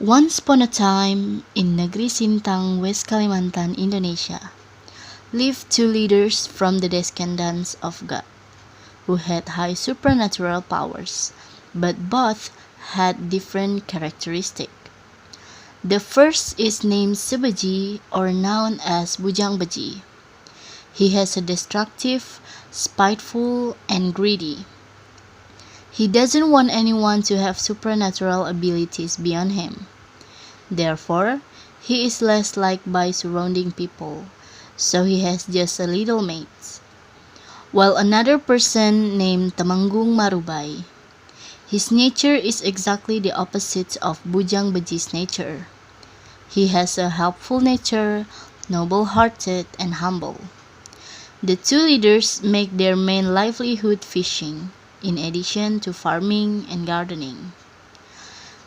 Once upon a time, in Negeri Sintang, West Kalimantan, Indonesia, lived two leaders from the descendants of God, who had high supernatural powers, but both had different characteristics. The first is named Sebaji, or known as Bujang Baji. He has a destructive, spiteful, and greedy. He doesn't want anyone to have supernatural abilities beyond him. Therefore, he is less liked by surrounding people, so he has just a little mates. While another person named Temanggung Marubay, his nature is exactly the opposite of Bujang Baji's nature. He has a helpful nature, noble-hearted, and humble. The two leaders make their main livelihood fishing, in addition to farming and gardening.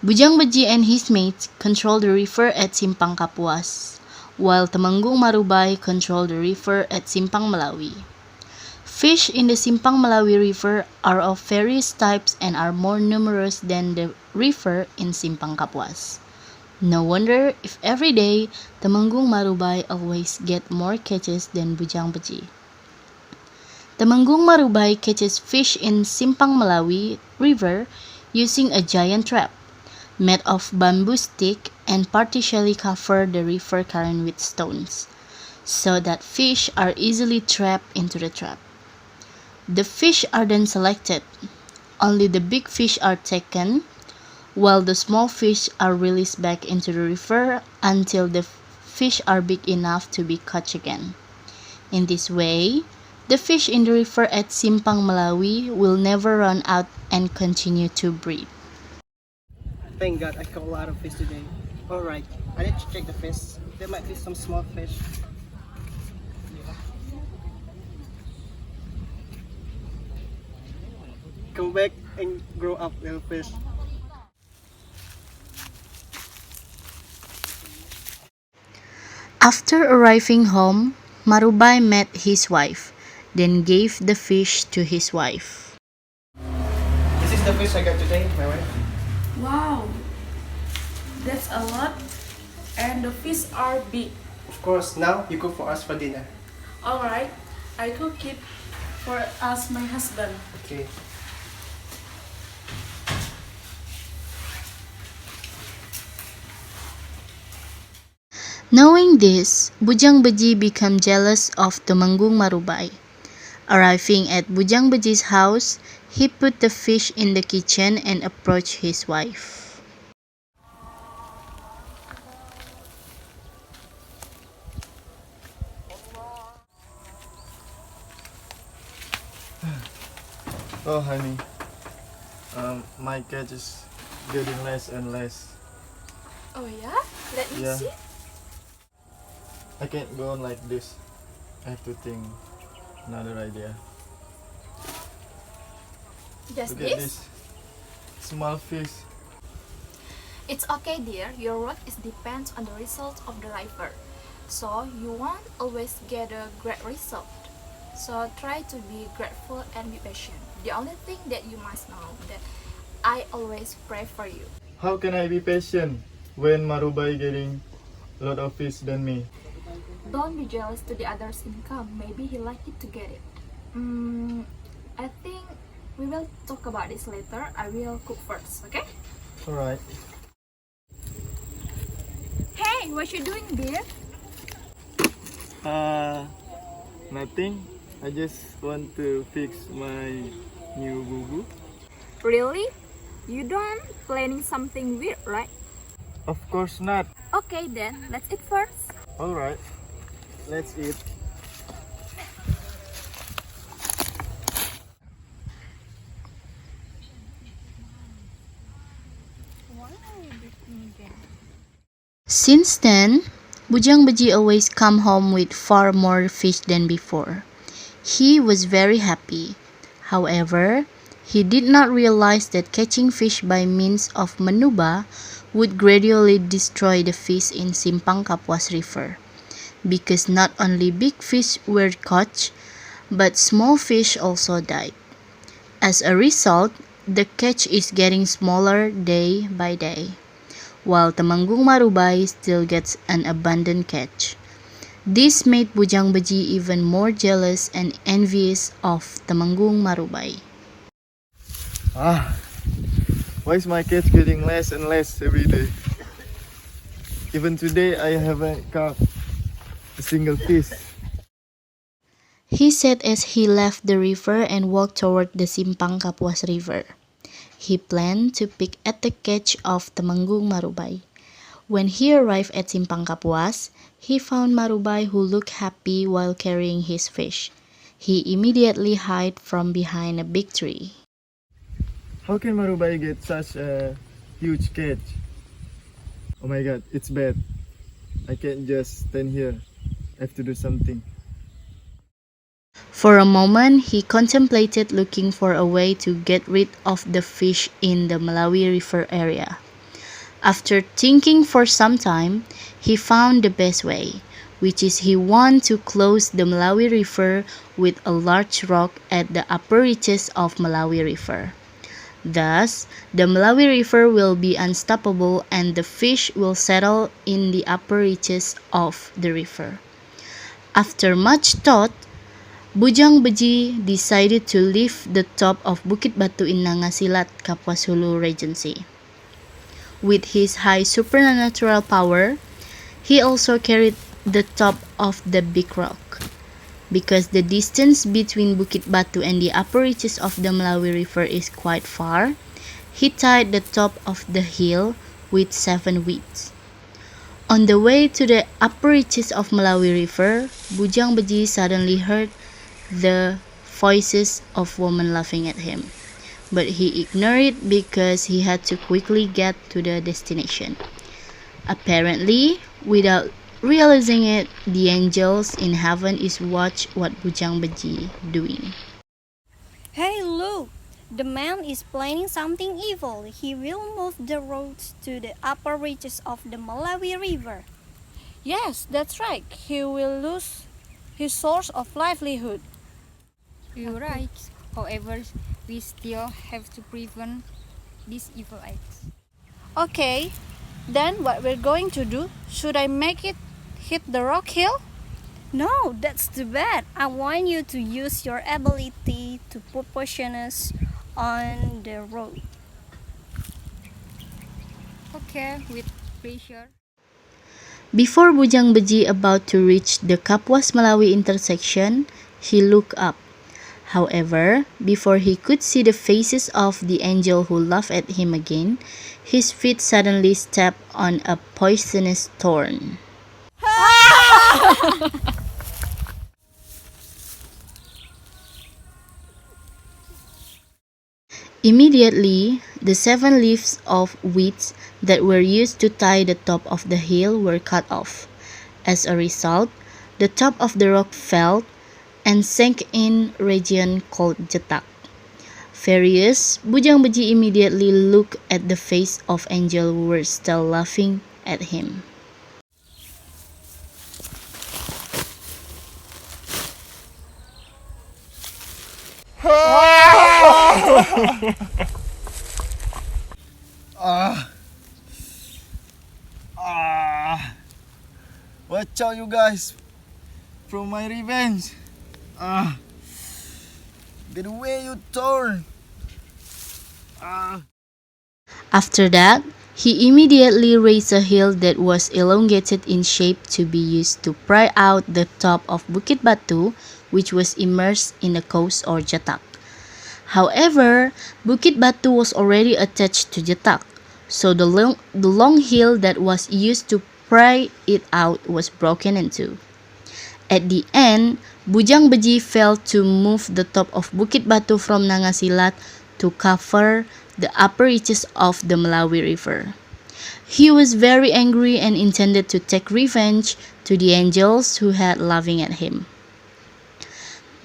Bujang Baji and his mates control the river at Simpang Kapuas, while Temanggung Marubay control the river at Simpang Melawi. Fish in the Simpang Melawi River are of various types and are more numerous than the river in Simpang Kapuas. No wonder if every day Temanggung Marubay always get more catches than Bujang Baji. Temanggung Marubay catches fish in Simpang Melawi River using a giant trap made of bamboo stick and partially cover the river current with stones, so that fish are easily trapped into the trap. The fish are then selected. Only the big fish are taken, while the small fish are released back into the river until the fish are big enough to be caught again. In this way, the fish in the river at Simpang Melawi will never run out and continue to breed. Thank God I caught a lot of fish today. Alright, I need to check the fish. There might be some small fish. Come back and grow up, little fish. After arriving home, Marubay met his wife, then gave the fish to his wife. This is the fish I got today, my wife. Wow, that's a lot, and the fish are big. Of course, now you cook for us for dinner. Alright, I cook it for us, my husband. Okay. Knowing this, Bujang Baji became jealous of Temanggung Marubay. Arriving at Bujang Baji's house, he put the fish in the kitchen and approached his wife. Oh, honey, my catch is getting less and less. Oh yeah? Let me Yeah. see. I can't go on like this. I have to think another idea. Just Look at this? this small fish. It's okay, dear. Your work is depends on the result of the river. So you won't always get a great result. So try to be grateful and be patient. The only thing that you must know that I always pray for you. How can I be patient when Marubai getting a lot of fish than me? Don't be jealous to the other's income. Maybe he like it to get it. I think we will talk about this later. I will cook first, okay? Alright. Hey, what you doing, dear? Nothing. I just want to fix my new boo-boo. Really? You don't planning something weird, right? Of course not. Okay then, let's eat first. Alright. Let's eat. Since then, Bujang Baji always come home with far more fish than before. He was very happy. However, he did not realize that catching fish by means of manuba would gradually destroy the fish in Simpang Kapuas River, because not only big fish were caught, but small fish also died. As a result, the catch is getting smaller day by day. while Temanggung Marubai still gets an abundant catch. This made Bujang Beji even more jealous and envious of Temanggung Marubai. Why is my catch getting less and less every day? Even today I haven't caught a single fish. He said as he left the river and walked toward the Simpang Kapuas River. He planned to pick at the catch of Temanggung Marubai. When he arrived at Simpang Kapuas, he found Marubai who looked happy while carrying his fish. He immediately hid from behind a big tree. How can Marubai get such a huge catch? Oh my god, it's bad. I can't just stand here. I have to do something. For a moment, he contemplated looking for a way to get rid of the fish in the Malawi River area. After thinking for some time, he found the best way, which is he wanted to close the Malawi River with a large rock at the upper reaches of Malawi River. Thus, the Malawi River will be unstoppable and the fish will settle in the upper reaches of the river. After much thought, Bujang Beji decided to leave the top of Bukit Batu in Nangasilat, Kapuas Hulu Regency. With his high supernatural power, he also carried the top of the big rock. Because the distance between Bukit Batu and the upper reaches of the Malawi River is quite far, he tied the top of the hill with 7 weeds. On the way to the upper reaches of Malawi River, Bujang Beji suddenly heard the voices of women laughing at him, but he ignored it because he had to quickly get to the destination. Apparently, without realizing it, the angels in heaven is watch what Bujang Beji doing. Hey, look! The man is planning something evil. He will move the roads to the upper reaches of the Malawi River. Yes, that's right. He will lose his source of livelihood. You're right. However, we still have to prevent these evil acts. Okay, then what we're going to do? Should I make it hit the rock hill? No, that's too bad. I want you to use your ability to put poisonous on the road. Okay, with pleasure. Before Bujang Beji about to reach the Kapuas Malawi intersection, he looked up. However, before he could see the faces of the angel who laughed at him again, his feet suddenly stepped on a poisonous thorn. Immediately, the 7 leaves of weeds that were used to tie the top of the hill were cut off. As a result, the top of the rock fell and sank in a region called Jetak. Furious, Bujang Beji immediately looked at the face of angel who were still laughing at him. Watch out, you guys, from my revenge. Get away, you torn. After that, he immediately raised a hill that was elongated in shape to be used to pry out the top of Bukit Batu, which was immersed in the coast or Jetak. However, Bukit Batu was already attached to Jetak, so the long hill that was used to pry it out was broken in two. At the end, Bujang Beji failed to move the top of Bukit Batu from Nangasilat to cover the upper reaches of the Malawi River. He was very angry and intended to take revenge to the angels who had laughing at him.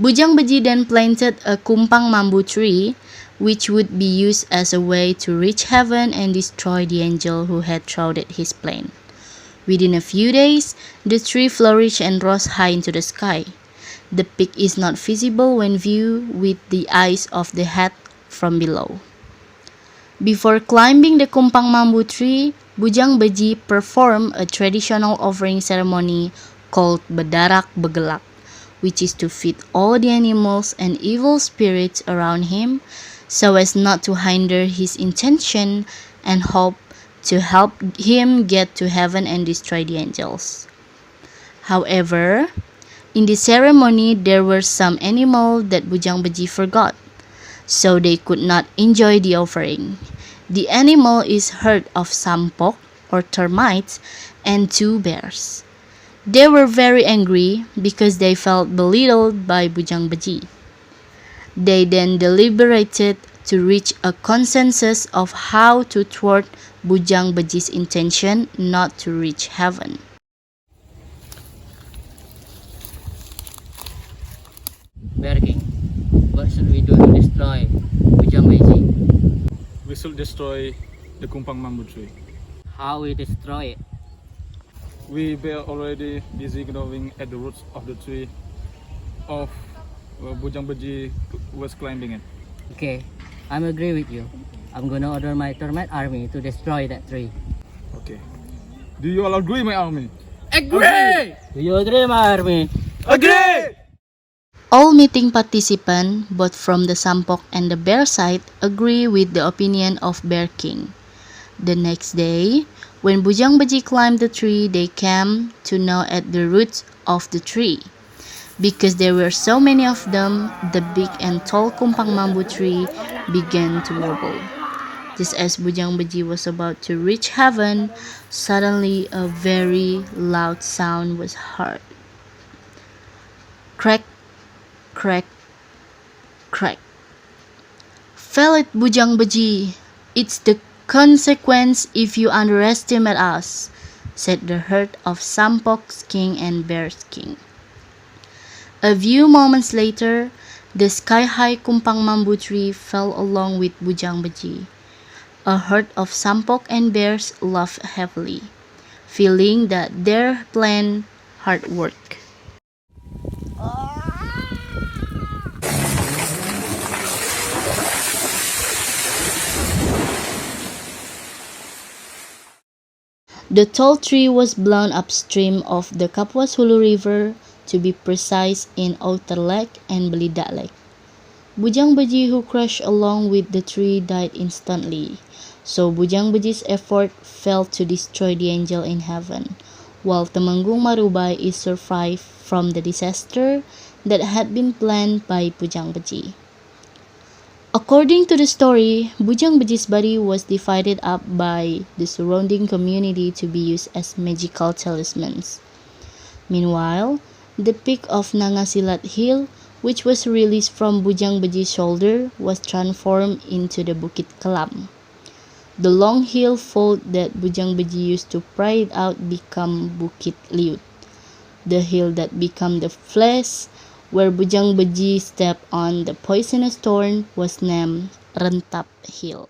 Bujang Beji then planted a kumpang mambu tree, which would be used as a way to reach heaven and destroy the angel who had thwarted his plan. Within a few days, the tree flourished and rose high into the sky. The peak is not visible when viewed with the eyes of the head from below. Before climbing the kumpang mambu tree, Bujang Beji performed a traditional offering ceremony called Bedarak Begelak, which is to feed all the animals and evil spirits around him so as not to hinder his intention and hope to help him get to heaven and destroy the angels. However, in the ceremony there were some animals that Bujang Beji forgot, so they could not enjoy the offering. The animal is herd of sampok or termites and 2 bears. They were very angry because they felt belittled by Bujang Beji. They then deliberated to reach a consensus of how to thwart Bujang Beji's intention not to reach heaven. Bear King, what should we do to destroy Bujang Beji? We should destroy the Kumpang Bamboo tree. How we destroy it? We were already busy gnawing at the roots of the tree of Bujang Beji was climbing it. Okay, I'm agree with you. I'm gonna order my termite army to destroy that tree. Okay. Do you all agree, my army? Agree! Do you agree, my army? Agree! All meeting participants, both from the Sampok and the Bear side, agree with the opinion of Bear King. The next day, when Bujang Beji climbed the tree, they came to gnaw at the roots of the tree. Because there were so many of them, the big and tall Kumpang Bamboo tree began to wobble. Just as Bujang Beji was about to reach heaven, suddenly a very loud sound was heard. Crack, crack, crack. Feel it, Bujang Beji. It's the consequence if you underestimate us, said the herd of Sampok's king and Bear's king. A few moments later, the sky-high Kumpang Bamboo tree fell along with Bujang Beji. A herd of Sampok and Bears laughed heavily, feeling that their plan hard work. The tall tree was blown upstream of the Kapuas Hulu River, to be precise in Outer Lake and Belidak Lake. Bujang Beji, who crashed along with the tree, died instantly. So Bujang Beji's effort failed to destroy the angel in heaven, while Temenggung Marubai is survived from the disaster that had been planned by Bujang Beji. According to the story, Bujang Beji's body was divided up by the surrounding community to be used as magical talismans. Meanwhile, the peak of Nangasilat Hill, which was released from Bujang Beji's shoulder, was transformed into the Bukit Kelam. The long hill fold that Bujang Beji used to pry it out became Bukit Liut. The hill that became the flesh where Bujang Beji stepped on the poisonous thorn was named Rentap Hill.